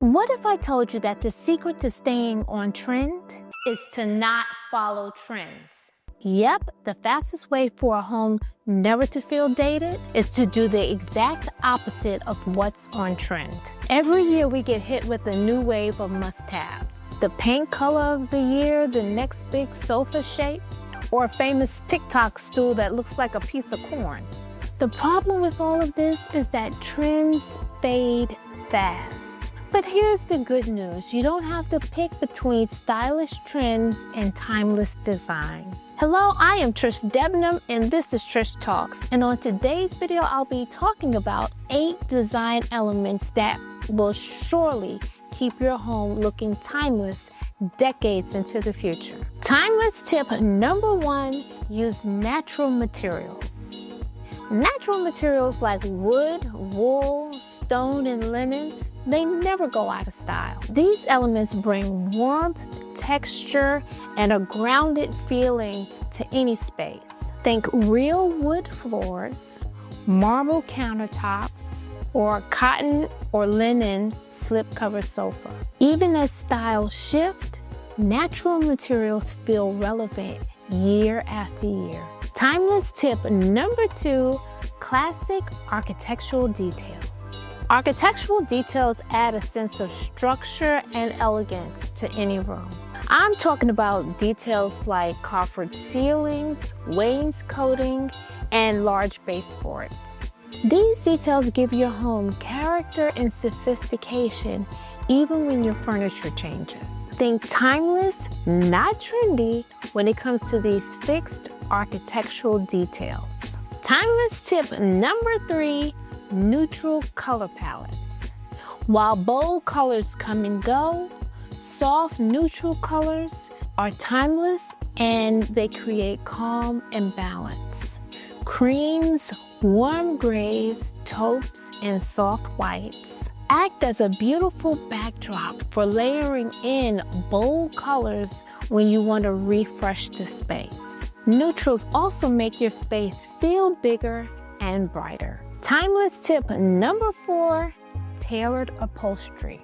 What if I told you that the secret to staying on trend is to not follow trends? Yep, the fastest way for a home never to feel dated is to do the exact opposite of what's on trend. Every year we get hit with a new wave of must-haves. The paint color of the year, the next big sofa shape, or a famous TikTok stool that looks like a piece of corn. The problem with all of this is that trends fade fast. But here's the good news. You don't have to pick between stylish trends and timeless design. Hello, I am Trish Debenham and this is Trish Talks. And on today's video, I'll be talking about 8 design elements that will surely keep your home looking timeless decades into the future. Timeless tip number 1, use natural materials. Natural materials like wood, wool, stone, and linen, they never go out of style. These elements bring warmth, texture, and a grounded feeling to any space. Think real wood floors, marble countertops, or cotton or linen slipcover sofa. Even as styles shift, natural materials feel relevant year after year. Timeless tip number 2, classic architectural details. Architectural details add a sense of structure and elegance to any room. I'm talking about details like coffered ceilings, wainscoting, and large baseboards. These details give your home character and sophistication even when your furniture changes. Think timeless, not trendy, when it comes to these fixed architectural details. Timeless tip number 3, neutral color palettes. While bold colors come and go, soft neutral colors are timeless and they create calm and balance. Creams, warm grays, taupes, and soft whites act as a beautiful backdrop for layering in bold colors when you want to refresh the space. Neutrals also make your space feel bigger and brighter. Timeless tip number 4, tailored upholstery.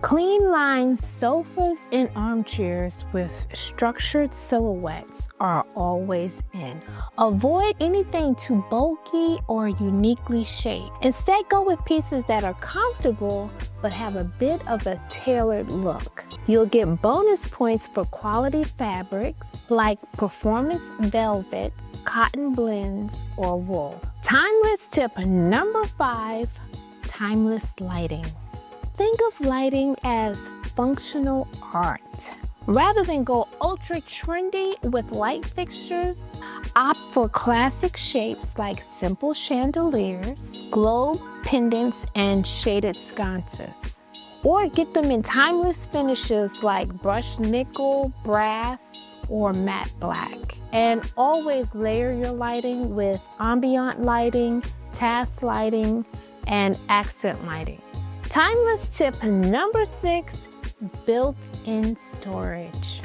Clean lined sofas and armchairs with structured silhouettes are always in. Avoid anything too bulky or uniquely shaped. Instead, go with pieces that are comfortable but have a bit of a tailored look. You'll get bonus points for quality fabrics like performance velvet, cotton blends, or wool. Timeless tip number 5, timeless lighting. Think of lighting as functional art. Rather than go ultra trendy with light fixtures, opt for classic shapes like simple chandeliers, globe pendants, and shaded sconces. Or get them in timeless finishes like brushed nickel, brass, or matte black. And always layer your lighting with ambient lighting, task lighting, and accent lighting. Timeless tip number 6, built-in storage.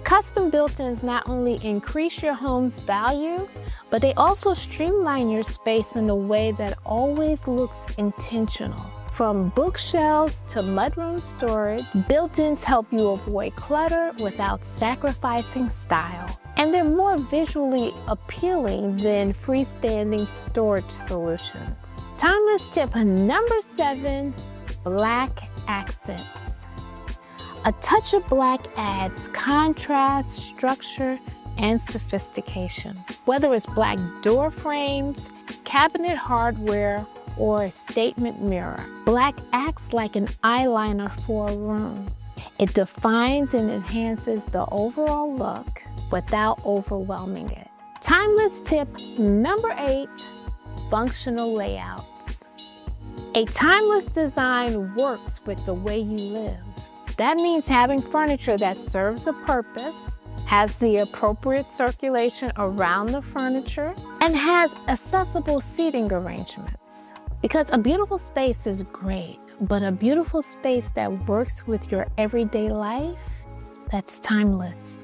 Custom built-ins not only increase your home's value, but they also streamline your space in a way that always looks intentional. From bookshelves to mudroom storage, built-ins help you avoid clutter without sacrificing style. And they're more visually appealing than freestanding storage solutions. Timeless tip number 7, black accents. A touch of black adds contrast, structure, and sophistication. Whether it's black door frames, cabinet hardware, or a statement mirror, black acts like an eyeliner for a room. It defines and enhances the overall look without overwhelming it. Timeless tip number 8, functional layouts. A timeless design works with the way you live. That means having furniture that serves a purpose, has the appropriate circulation around the furniture, and has accessible seating arrangements. Because a beautiful space is great, but a beautiful space that works with your everyday life, that's timeless.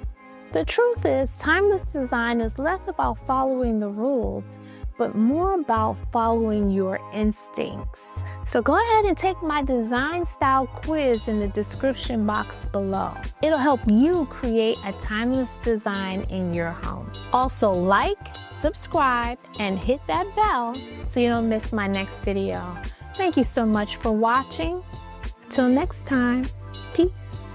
The truth is, timeless design is less about following the rules but more about following your instincts. So go ahead and take my design style quiz in the description box below. It'll help you create a timeless design in your home. Also like, subscribe, and hit that bell so you don't miss my next video. Thank you so much for watching. Until next time, peace.